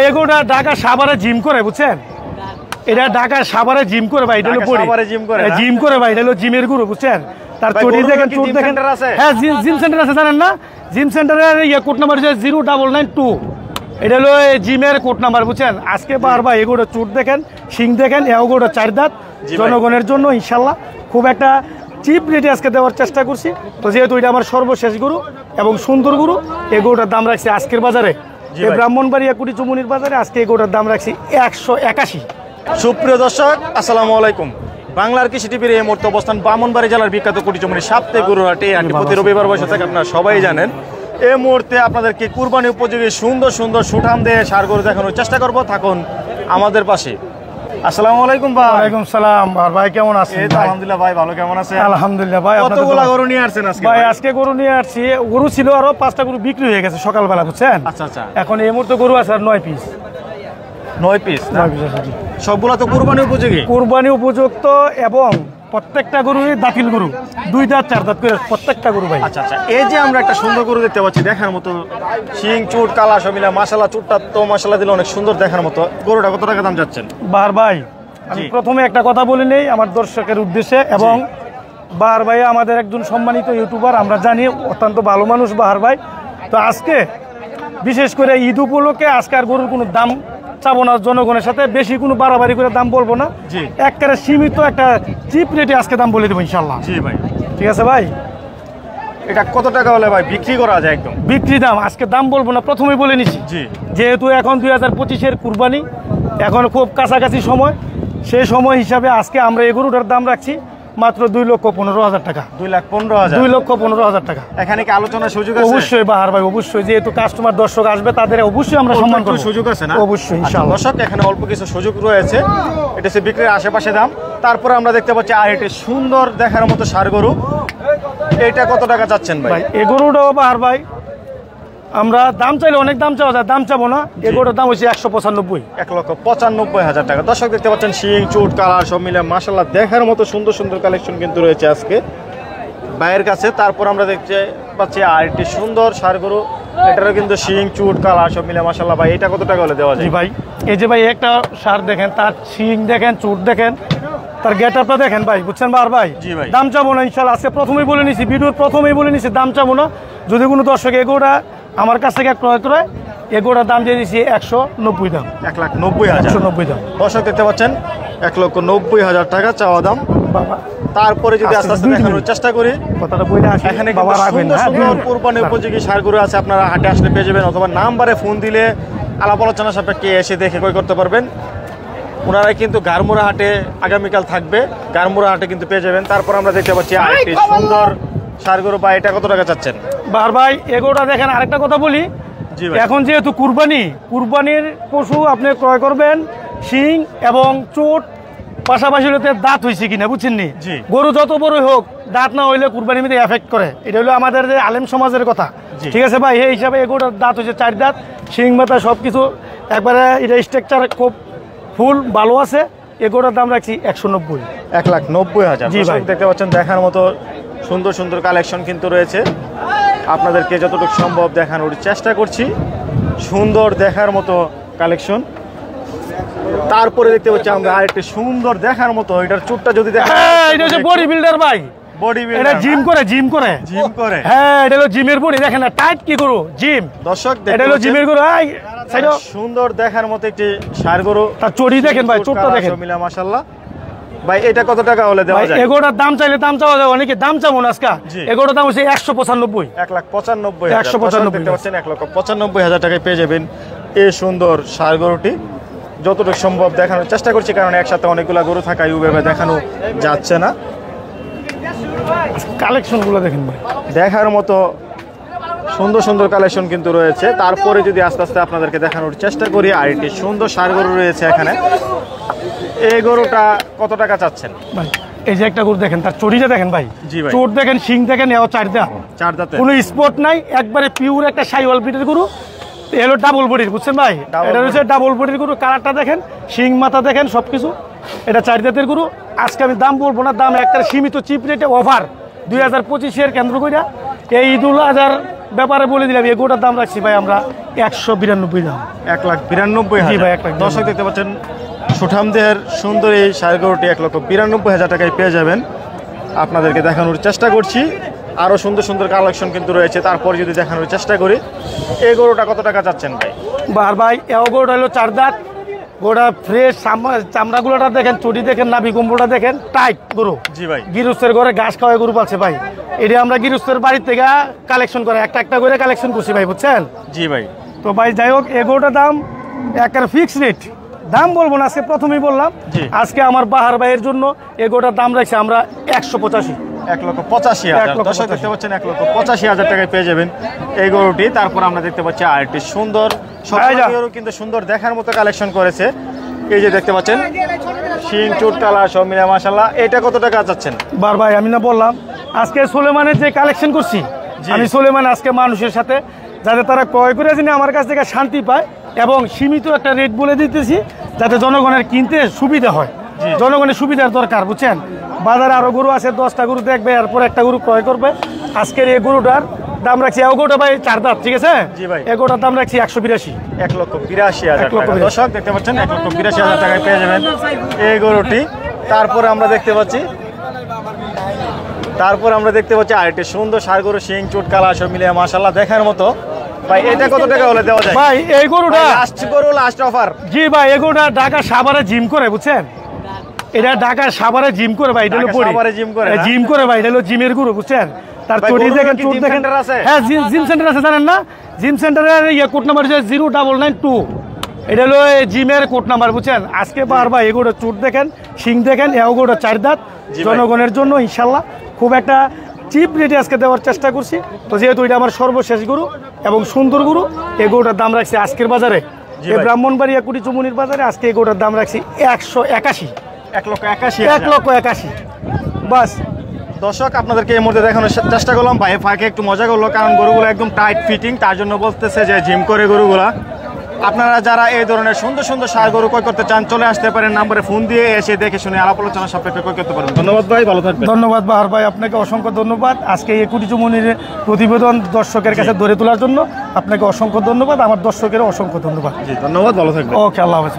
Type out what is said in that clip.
এগুলো ঢাকা সাভারে জিম করে বুঝছেন, এটা ঢাকা সাভারে জিম করে ভাই, এটা হলো জিম করে ভাই, এটা হলো জিমের গুরু বুঝছেন। তার চটি দেখেন, চোট দেখেন। হ্যাঁ জিম সেন্টার আছে জানেন না, জিম সেন্টারের কোড নাম্বার হচ্ছে 0992, এটা হলো জিমের কোড নাম্বার বুঝছেন। আজকে বারবার এগুলো চোট দেখেন, শিং দেখেন, এগুলো 4 দাঁত, জনগণের জন্য ইনশাল্লাহ খুব একটা চিপ রেটে আজকে দেওয়ার চেষ্টা করছি। তো যেহেতু এটা আমার সর্বশেষ গরু এবং সুন্দর গরু, এগুলোটার দাম রাখছি আজকের বাজারে ব্রাহ্মণবাড়িয়া কুটি চুমুনির বাজারে আজকে এগুলোটার দাম রাখছি 181। সুপ্রিয় দর্শক আসসালামু আলাইকুম, বাংলার কৃষি টিভির এই মুহূর্তে অবস্থান ব্রাহ্মণবাড়ি জেলার বিখ্যাত কুটি চুমুনি সাপ্তাহিক গরুর হাটে। প্রতি রবিবার বসে থাকে, আপনারা সবাই জানেন। এই মুহূর্তে আপনাদেরকে কুরবানি উপযোগী সুন্দর সুন্দর সুঠাম দিয়ে ষাঁড় গরু দেখানোর চেষ্টা করব, থাকুন আমাদের পাশে। আসসালামু আলাইকুম ভাই। ওয়ালাইকুম সালাম ভাই, কেমন আছেন? আলহামদুলিল্লাহ ভাই, ভালো। কেমন আছেন? আলহামদুলিল্লাহ ভাই। কতগুলা গরু নিয়ে আসছেন আজকে? ভাই আজকে গরু নিয়ে আসছি, গরু ছিল আরো 5টা গরু বিক্রি হয়ে গেছে সকালবেলা বুঝছেন। আচ্ছা আচ্ছা, এখন এই মুহূর্তে গরু আছে আর 9 পিস। 9 পিস? সবগুলা তো কুরবানি উপযোগী? কুরবানি উপযুক্ত, এবং প্রত্যেকটা গরুই দাখিল গরু, 2 দাঁত 4 দাঁত করে প্রত্যেকটা গরু ভাই। আচ্ছা আচ্ছা, এই যে আমরা একটা সুন্দর গরু দেখতে পাচ্ছি, দেখার মতো শিং চুট কালা সব মিলা মাশাআল্লাহ, চুটটা তো মাশাআল্লাহ দিলে অনেক সুন্দর দেখার মতো। গরুটা কত টাকা দাম যাচ্ছেন? বাহার ভাই আমি প্রথমে একটা কথা বলে নেই আমার দর্শকের উদ্দেশ্যে, এবং বাহার ভাই আমাদের একজন সম্মানিত ইউটিউবার, আমরা জানি অত্যন্ত ভালো মানুষ বাহার ভাই। তো আজকে বিশেষ করে ঈদ উপলক্ষে আজকে আর গরুর কোনো দাম চাবো না, জনগণের সাথে বেশি কোনো বাড়াবাড়ি করে দাম বলবো না, একেবারে সীমিত একটা চিপ রেটে আজকে দাম বলে দেবো ইনশাল্লাহ। জি ভাই, ঠিক আছে ভাই। এটা কত টাকা হলে ভাই বিক্রি করা যায়? একদম বিক্রি দাম আজকে দাম বলবো না, প্রথমেই বলে নিচ্ছি। যেহেতু এখন 2025-এর কুরবানি, এখন খুব কাছাকাছি সময়, সেই সময় হিসাবে আজকে আমরা এই গরুটার দাম রাখছি মাত্র 2,15,000 টাকা। 2,15,000? 2,15,000 টাকা। এখানে কি আলোচনার সুযোগ আছে? অবশ্যই বাহার ভাই, অবশ্যই। যেহেতু কাস্টমার দর্শক আসবে, তাদের অবশ্যই আমরা সম্মান করব। সুযোগ আছে না? অবশ্যই ইনশাআল্লাহ। দর্শক এখানে অল্প কিছু সুযোগ রয়েছে, এটা হচ্ছে বিক্রির আশেপাশে দাম। তারপরে আমরা দেখতে পাচ্ছি আর এটা সুন্দর দেখার মতো ষাঁড় গরু, এটা কত টাকা চাচ্ছেন ভাই? এই গরুটাও বাহার ভাই আমরা দাম চাইলে অনেক দাম চাওয়া যায়, দাম চাবো না। এগুলোর দাম হচ্ছে 195। 1,95,000 টাকা। দর্শক দেখতে পাচ্ছেন শিং চুট কালার সব মিলে মাশাআল্লাহ দেখার মতো সুন্দর সুন্দর কালেকশন কিন্তু রয়েছে আজকে ভাইয়ের কাছে। তারপর আমরা দেখতে পাচ্ছি আর একটি সুন্দর ষাঁড় গরু, এটারও কিন্তু শিং চুট কালার সব মিলে মাশাআল্লাহ। ভাই এটা কত টাকা হলে দেওয়া যায়? ভাই এই যে ভাই একটা ষাঁড় দেখেন, তার শিং দেখেন, চুট দেখেন, তার গেট আপটা দেখেন ভাই, বুঝছেন বার ভাই। দাম চাবো না ইনশাআল্লাহ, আজকে প্রথমেই বলে নিছি, ভিডিওর প্রথমেই বলে নিছি দাম চাবো না। যদি কোনো দর্শক এগোটা আমার কাছ থেকে ক্রয় করে, এগোটার দাম দিয়ে দিচ্ছি 190 দাম। 1,90,000 দাম। দর্শক দেখতে পাচ্ছেন 1,90,000 টাকা চাওয়া দাম। তারপরে যদি আস্তে আস্তে দেখানোর চেষ্টা করি, কথাটা বলে আসি, এখানে সুন্দর কুরবানি উপযোগী ষাঁড় গরু আছে, আপনারা হাটে আসলে পেয়ে যাবেন, অথবা নাম্বারে ফোন দিলে আলাপ আলোচনা সাপেক্ষে এসে দেখে ক্রয় করতে পারবেন। ওনারাই কিন্তু গারমুরা হাটে আগামীকাল থাকবে, গারমুরা হাটে কিন্তু পেয়ে যাবেন। তারপর আমরা দেখতে পাচ্ছি আরেকটি সুন্দর ষাঁড় গরু। ভাই এটা কত টাকা চাচ্ছেন? বার ভাই এগোটা দেখেন, আরেকটা কথা বলি, এখন যেহেতু কুরবানির পশু আপনি ক্রয় করবেন, শিং এবং চোট পাশাপাশি দাঁত হয়েছে কিনা বুঝছেন নি। গরু যত বড় হোক, দাঁত না হইলে কুরবানির মধ্যে এফেক্ট করে, এটা হলো আমাদের যে আলেম সমাজের কথা। ঠিক আছে ভাই, এই হিসাবে এগোটার দাঁত হয়েছে 4 দাঁত, শিং মাথা সবকিছু একবারে, এটা স্ট্রাকচার খুব ফুল ভালো আছে। এগোটার দাম রাখছি 190। 1,90,000। জি ভাই, দেখতে পাচ্ছেন দেখার মতো সুন্দর সুন্দর কালেকশন কিন্তু রয়েছে, আপনাদেরকে যতটুকু সম্ভব দেখানোর চেষ্টা করছি, সুন্দর দেখার মতো কালেকশন। তারপরে দেখতে পাচ্ছি আমরা আরেকটা সুন্দর দেখার মতো, এটার চুটটা যদি দেখেন, এটা হচ্ছে বডি বিল্ডার ভাই, বডি বিল্ডার, এটা জিম করে। হ্যাঁ এটা হলো জিমের বডি, দেখেন না টাইট কি গরু, জিম। দর্শক এটা হলো জিমের গরু, সুন্দর দেখার মতো একটি ষাঁড় গরু। তার চড়ি দেখেন ভাই, চোটটা দেখেন মিলা মাশাআল্লাহ। ভাই এটা কত টাকা হলে দেওয়া যায়? এগোটার দাম চাইলে দাম চাওয়া যায়, অনেকে দাম চাবো না আজকে। এগোটার দাম হচ্ছে 195। 1,95,000 দেখতে পাচ্ছেন, 1,95,000 টাকায় পেয়ে যাবেন এই সুন্দর ষাঁড় গরুটি। যতটুকু সম্ভব দেখানোর চেষ্টা করছি, কারণ একসাথে অনেকগুলো গরু থাকায় ওইভাবে দেখানো যাচ্ছে না। কালেকশনগুলো দেখেন ভাই, দেখার মতো সুন্দর সুন্দর কালেকশন কিন্তু রয়েছে। তারপরে যদি আস্তে আস্তে আপনাদেরকে দেখানোর চেষ্টা করি, আর একটি সুন্দর ষাঁড় গরু রয়েছে এখানে। এই গরুটা কত টাকা চাচ্ছেন ভাই? এই যে একটা গরু দেখেন, তার চড়িটা দেখেন ভাই, চোট দেখেন, শিং দেখেন, এও 4 দাঁত, কোনো স্পট নাই, একবারে পিওর একটা সাইওয়াল ব্রিডের গরু। এলো ডাবল বডির, বুঝছেন ভাই, এটা হচ্ছে ডাবল বডির গরু। কালারটা দেখেন, শিং মাথা দেখেন, সবকিছু। এটা 4 দাঁতের গরু। আজকে আমি দাম বলবো না, দাম একটা সীমিত চিপ রেটে অফার 2025-এর কেন্দ্র করে এই ঈদুল আজহার ব্যাপারে বলে দিলাম এই গরুটার দাম রাখছি ভাই আমরা 192 দাম। 1,92,000 ভাই, 1,92,000 দর্শক দেখতে পাচ্ছেন সুঠাম দেহের সুন্দর এই ষাঁড় গরুটি 1,92,000 টাকায় পেয়ে যাবেন। আপনাদেরকে দেখানোর চেষ্টা করছি, আরো সুন্দর সুন্দর কালেকশন কিন্তু রয়েছে। তারপর যদি দেখানোর চেষ্টা করি, এই গরুটা কত টাকা চাচ্ছেন ভাই? ভাই এও গরুটা হলো 4 দাঁত, গোটা ফ্রেশ, চামড়াগুলোটা দেখেন, চটি দেখেন, নাভি কম্বলটা দেখেন, টাইট গরু। জি ভাই, গৃহস্থের ঘরে ঘাস খাওয়া গরু পাচ্ছে ভাই। এটা আমরা গৃহস্থের বাড়ির থেকে কালেকশন করে একটা একটা করে কালেকশন করছি ভাই, বুঝছেন? জি ভাই। তো ভাই যাই হোক, এই গরুটার দাম একটা ফিক্স রেট, দাম বলবো না, আজকে প্রথমেই বললাম। আজকে আমার বাহার ভাইয়ের জন্য এই গরুটার দাম রাখছে আমরা 185। 1,85,000 দর্শক দেখতে পাচ্ছেন 1,85,000 টাকায় পেয়ে যাবেন এই গরুটি। তারপর আমরা দেখতে পাচ্ছি আরেকটি সুন্দর, গরু কিন্তু সুন্দর দেখার মতো কালেকশন করেছে। এই যে দেখতে পাচ্ছেন শিং চুট কালার সব মিলে মাশাআল্লাহ। এটা কত টাকা চাচ্ছেন? ভাই আমি না বললাম আজকে সুলেমানের যে কালেকশন করছি, আমি সুলেমান আজকে মানুষের সাথে যাতে তারা ক্রয় করে যিনি আমার কাছ থেকে শান্তি পায় এবং সীমিত একটা রেট বলে দিতেছি যাতে জনগণের কিনতে সুবিধা হয়। জনগণের সুবিধার দরকার, বুঝছেন? বাজারে আরো গরু আছে, 10টা গরু দেখবে, এরপর একটা গরু ক্রয় করবে। আজকের এই গরুটার দাম রাখছি, এই গরুটা ভাই 4 দাঁত, ঠিক আছে? জি ভাই। এই গরুটার দাম রাখছি 182। 1,82,000 টাকা দর্শক দেখতে পাচ্ছেন 1,82,000 টাকায় পেয়ে যাবেন এই গরুটি। তারপর আমরা দেখতে পাচ্ছি আরেকটি সুন্দর ষাঁড় গরু, শিং চুট কালার সব মিলিয়ে মাশাআল্লাহ দেখার মতো। ভাই এটা কত টাকা হলে দেওয়া যায়? ভাই এই গরুটা লাস্ট অফার। জি ভাই, এই গরুটা ঢাকা সাভারে জিম করে, বুঝছেন? এটা ঢাকা সাভারে জিম করে ভাই, এটা হলো জিম করে ভাই, এটা হলো জিমের গরু, বুঝছেন? তার চটি দেখেন, চুট দেখেন। হ্যাঁ, জিম সেন্টার আছে, জানেন না? জিম সেন্টারের কোড নাম্বার 0992। এটা হলো জিমের কোড নাম্বার, বুঝছেন? আজকে ভাই এগুলো চুট দেখেন, শিং দেখেন, এগুলো 4 দাঁত। জনগণের জন্য ইনশাল্লাহ খুব একটা চিপ রেটে আজকে দেওয়ার চেষ্টা করছি। তো যেহেতু এটা আমার সর্বশেষ গরু এবং সুন্দর গরু, এই গরুটার দাম রাখছি আজকের বাজারে, এই ব্রাহ্মণবাড়িয়া কুটি চুমুনির বাজারে আজকে এই গরুটার দাম রাখছি 181। 1,81,000 বাস। দর্শক আপনাদেরকে এই মুহূর্তে দেখানোর চেষ্টা করলাম। ভাই ফাঁকে একটু মজা করলো, কারণ গরুগুলো একদম টাইট ফিটিং, তার জন্য বলতেছে যে জিম করে গরুগুলা। আপনারা যারা এই ধরনের সুন্দর সুন্দর ষাঁড় গরু ক্রয় করতে চান, চলে আসতে পারেন, নাম্বারে ফোন দিয়ে এসে দেখে শুনে আলাপ আলোচনা সাপেক্ষে ক্রয় করতে পারেন। ধন্যবাদ ভাই, ভালো থাকবেন। ধন্যবাদ বাহার ভাই, আপনাকে অসংখ্য ধন্যবাদ। আজকে এই কুটি চুমুনির প্রতিবেদন দর্শকের কাছে ধরে তোলার জন্য আপনাকে অসংখ্য ধন্যবাদ। আমার দর্শকেরও অসংখ্য ধন্যবাদ। জি ধন্যবাদ, ভালো থাকবেন। ওকে, আল্লাহ হাফেজ।